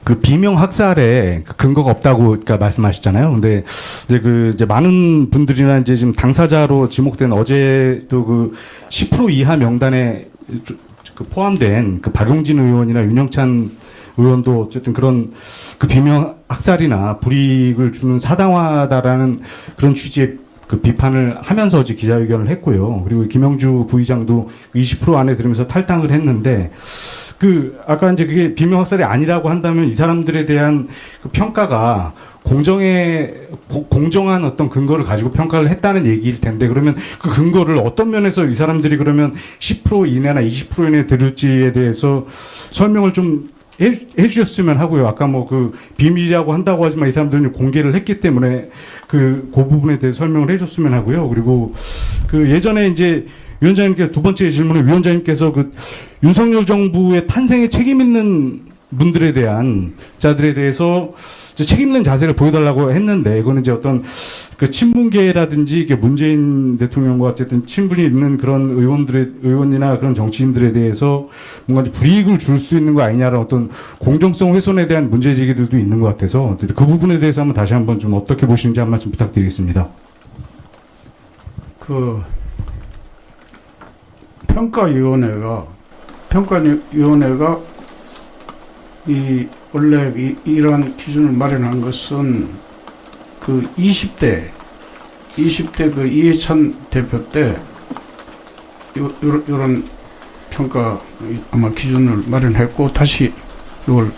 그 비명 학살에 그 근거가 없다고 그러니까 말씀하셨잖아요. 근데 이제 많은 분들이나 이제 지금 당사자로 지목된 어제도 그 10% 이하 명단에 그 포함된 그 박용진 의원이나 윤영찬 의원도 어쨌든 그런 그 비명 학살이나 불이익을 주는 사당화다라는 그런 취지의 그 비판을 하면서 어제 기자회견을 했고요. 그리고 김영주 부의장도 20% 안에 들으면서 탈당을 했는데 그 아까 이제 그게 비명 학살이 아니라고 한다면 이 사람들에 대한 그 평가가 공정한 어떤 근거를 가지고 평가를 했다는 얘기일 텐데 그러면 그 근거를 어떤 면에서 이 사람들이 그러면 10% 이내나 20% 이내에 들을지에 대해서 설명을 좀 해주셨으면 하고요. 아까 뭐 그 비밀이라고 한다고 하지만 이 사람들은 공개를 했기 때문에 그 부분에 대해서 설명을 해줬으면 하고요. 그리고 그 예전에 이제 위원장님께 두 번째 질문에 위원장님께서 그 윤석열 정부의 탄생에 책임 있는 분들에 대한 자들에 대해서 이제 책임 있는 자세를 보여달라고 했는데 이거는 이제 어떤 그 친문계라든지 이게 문재인 대통령과 어쨌든 친분이 있는 그런 의원이나 그런 정치인들에 대해서 뭔가 불이익을 줄 수 있는 거 아니냐라는 어떤 공정성 훼손에 대한 문제 제기들도 있는 것 같아서 그 부분에 대해서 한번 다시 한번 좀 어떻게 보시는지 한 말씀 부탁드리겠습니다. 그 평가위원회가 원래 이러한 기준을 마련한 것은 그 20대 그 이해찬 대표 때 이런 평가 아마 기준을 마련했고 다시 이걸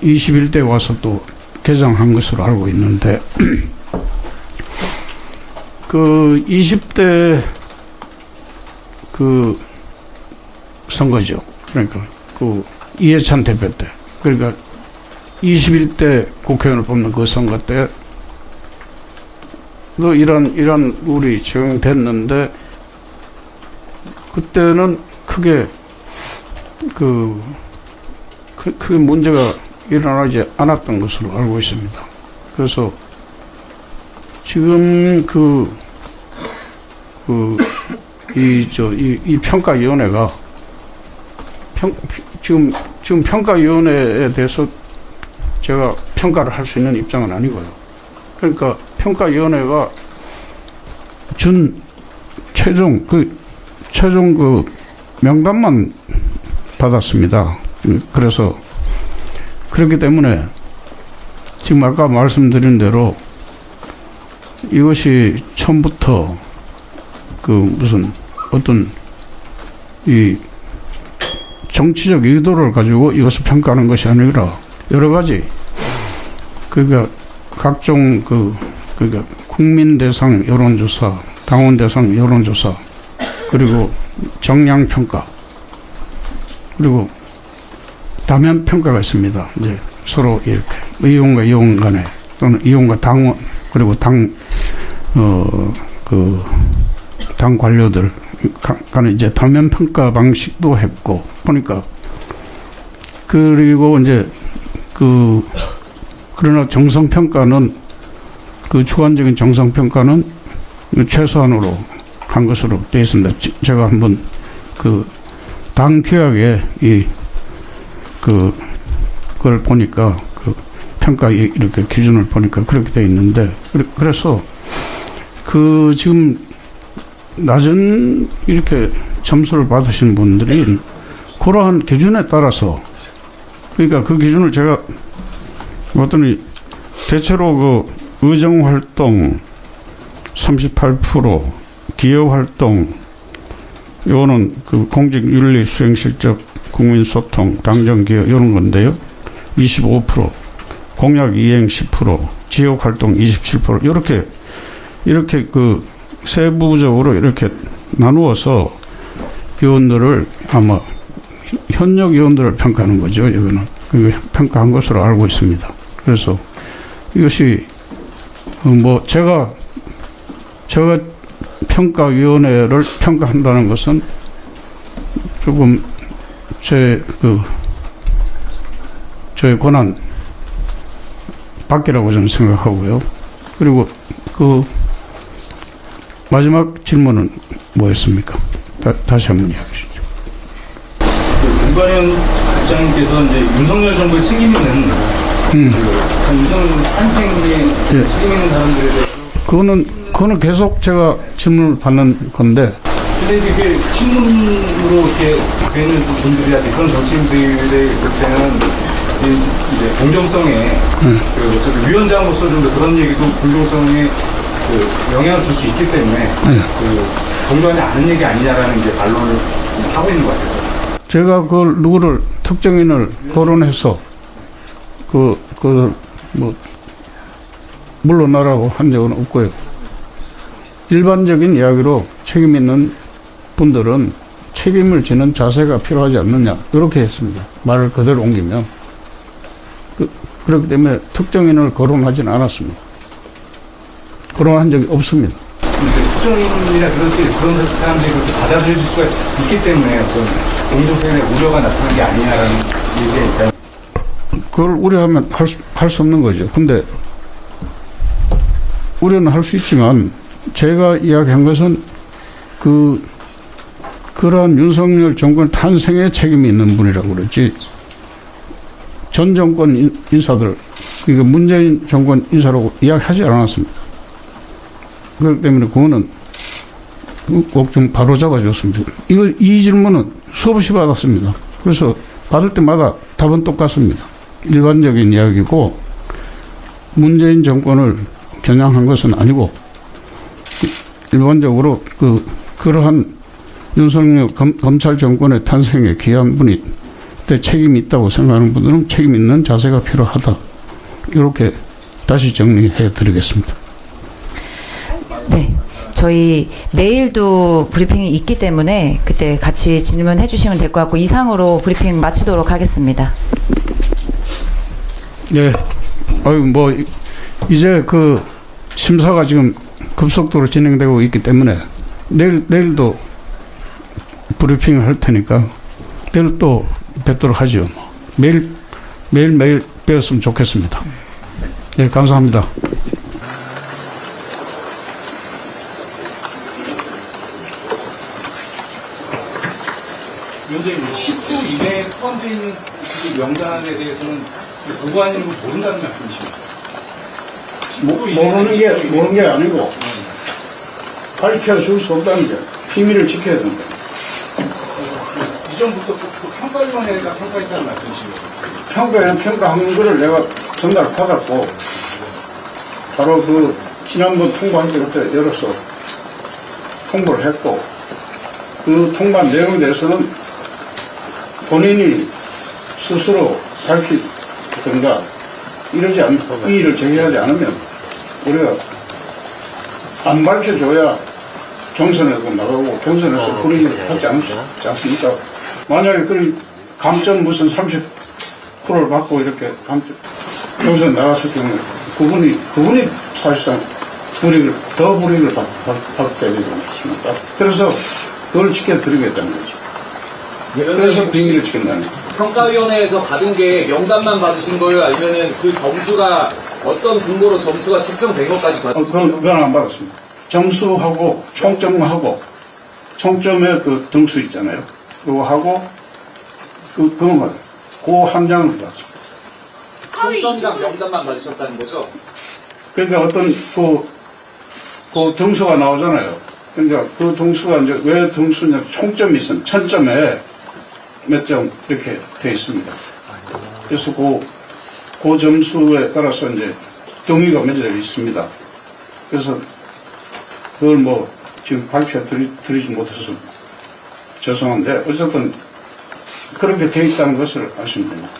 21대 와서 또 개정한 것으로 알고 있는데 그 20대 그 선거죠. 그러니까 그 이해찬 대표 때 그러니까 21대 국회의원을 뽑는 그 선거 때도 이런 룰이 적용됐는데 그때는 크게 그 문제가 일어나지 않았던 것으로 알고 있습니다. 그래서 지금 이 평가위원회가 지금 평가위원회에 대해서 제가 평가를 할 수 있는 입장은 아니고요. 그러니까 평가위원회가 준 최종 그 명단만 받았습니다. 그래서 그렇기 때문에 지금 아까 말씀드린 대로 이것이 처음부터 그 무슨 어떤 이 정치적 의도를 가지고 이것을 평가하는 것이 아니라 여러 가지 그러니까 각종 그러니까 국민 대상 여론조사, 당원 대상 여론조사, 그리고 정량 평가, 그리고 다면 평가가 있습니다. 이제 서로 이렇게 의원과 의원 간에 또는 의원과 당원 그리고 당 관료들 간에 이제 다면 평가 방식도 했고 보니까 그리고 이제 그러나 정성평가는 그 주관적인 정성평가는 최소한으로 한 것으로 되어 있습니다. 제가 한번 그 당 규약에 그걸 보니까 그 평가 이렇게 기준을 보니까 그렇게 되어 있는데 그래서 그 지금 낮은 이렇게 점수를 받으신 분들이 그러한 기준에 따라서 그러니까 그 기준을 제가 봤더니 대체로 그 의정활동 38%, 기여활동 이거는 그 공직윤리 수행실적 국민소통, 당정기여 이런 건데요. 25%, 공약이행 10%, 지역활동 27% 이렇게 그 세부적으로 이렇게 나누어서 위원들을 아마 현역 위원들을 평가하는 거죠. 이거는 평가한 것으로 알고 있습니다. 그래서 이것이 뭐 제가 평가위원회를 평가한다는 것은 조금 저의 권한 밖이라고 저는 생각하고요. 그리고 그 마지막 질문은 뭐였습니까? 다시 한번 이야기해 주시죠. 이번엔 시장님께서 이제 윤석열 정부의 책임 있는 윤석열 탄생에 책임 있는 사람들에 대해서 그거는 계속 제가 질문을 받는 건데, 근데 이게 신문으로 이렇게 되는 분들이라든지 그런 정치인들의 볼 때는 이제 공정성에 그 어쨌든 위원장으로서 좀 그런 얘기도 공정성에 그 영향을 줄 수 있기 때문에 그 공정하지 않은 얘기 아니냐라는 이제 반론을 하고 있는 것 같아서. 제가 그 누구를 특정인을 거론해서 뭐 물러나라고 한 적은 없고요. 일반적인 이야기로 책임 있는 분들은 책임을 지는 자세가 필요하지 않느냐 이렇게 했습니다. 말을 그대로 옮기면 그렇기 때문에 특정인을 거론하지는 않았습니다. 거론한 적이 없습니다. 근데 특정인이나 그런 사람들이 그렇게 받아들일 수가 있기 때문에 어떤 공정성에 우려가 나타난 게 아니냐라는 얘기가 있다. 그걸 우려하면 할 수 없는 거죠. 근데 우려는 할 수 있지만 제가 이야기한 것은 그러한 윤석열 정권 탄생에 책임이 있는 분이라고 그랬지, 전 정권 인사들, 그러니까 문재인 정권 인사라고 이야기하지 않았습니다. 그렇기 때문에 그거는 꼭 좀 바로 잡아줬습니다. 이 질문은 수없이 받았습니다. 그래서 받을 때마다 답은 똑같습니다. 일반적인 이야기고, 문재인 정권을 겨냥한 것은 아니고, 일반적으로 그러한 윤석열 검찰 정권의 탄생에 기여한 분이 때 책임이 있다고 생각하는 분들은 책임 있는 자세가 필요하다. 이렇게 다시 정리해 드리겠습니다. 네. 저희 내일도 브리핑이 있기 때문에 그때 같이 질문해 주시면 될 것 같고, 이상으로 브리핑 마치도록 하겠습니다. 네. 뭐 이제 그 심사가 지금 급속도로 진행되고 있기 때문에 내일도 브리핑을 할 테니까 내일 또 뵙도록 하죠. 매일 뵈었으면 좋겠습니다. 네, 감사합니다. 현재 10부 이내에 포함되어 있는 그 명단에 대해서는 보고하는 걸 모른다는 말씀이십니까? 모르는 게 아니고 밝혀줄 수 없다는 게 비밀을 지켜야 된다. 이전부터 그 평가위원회가 평가했다는 말씀이십니까? 평가한 거를 내가 전달 받았고, 바로 지난번 통보한 때부터 열어서 통보를 했고, 그 통보한 내용에 대해서는 본인이 스스로 밝히든가 이의를 제기하지 않으면 우리가 안 밝혀줘야 경선에도 나가고, 경선에서 불이익을 받지 않습니까? 만약에 감점 무슨 30%를 받고 이렇게 경선 나갔을 경우에 그분이 사실상 더 불이익을 받게 되지 않습니까? 그래서 그걸 지켜드리겠다는 거죠. 그래서 비밀을 지킨다는 거죠. 평가위원회에서 받은 게 명단만 받으신 거예요? 아니면은 그 점수가 어떤 근거로 점수가 책정된 것까지 받으신 거예요? 그건 안 받았습니다. 점수하고 총점하고 총점의 그 등수 있잖아요. 그거 하고 그건 맞아요. 그 한 장을 받았습니다. 총점이랑 명단만 받으셨다는 거죠? 그러니까 어떤 그 등수가 나오잖아요. 그러니까 그 등수가 이제 왜 등수냐, 총점이 있으면 1000점에 몇 점 이렇게 돼 있습니다. 그래서 그 점수에 따라서 이제 경위가 맺어져 있습니다. 그래서 그걸 뭐 지금 밝혀드리지 못해서 죄송한데 어쨌든 그렇게 돼 있다는 것을 아시면 됩니다.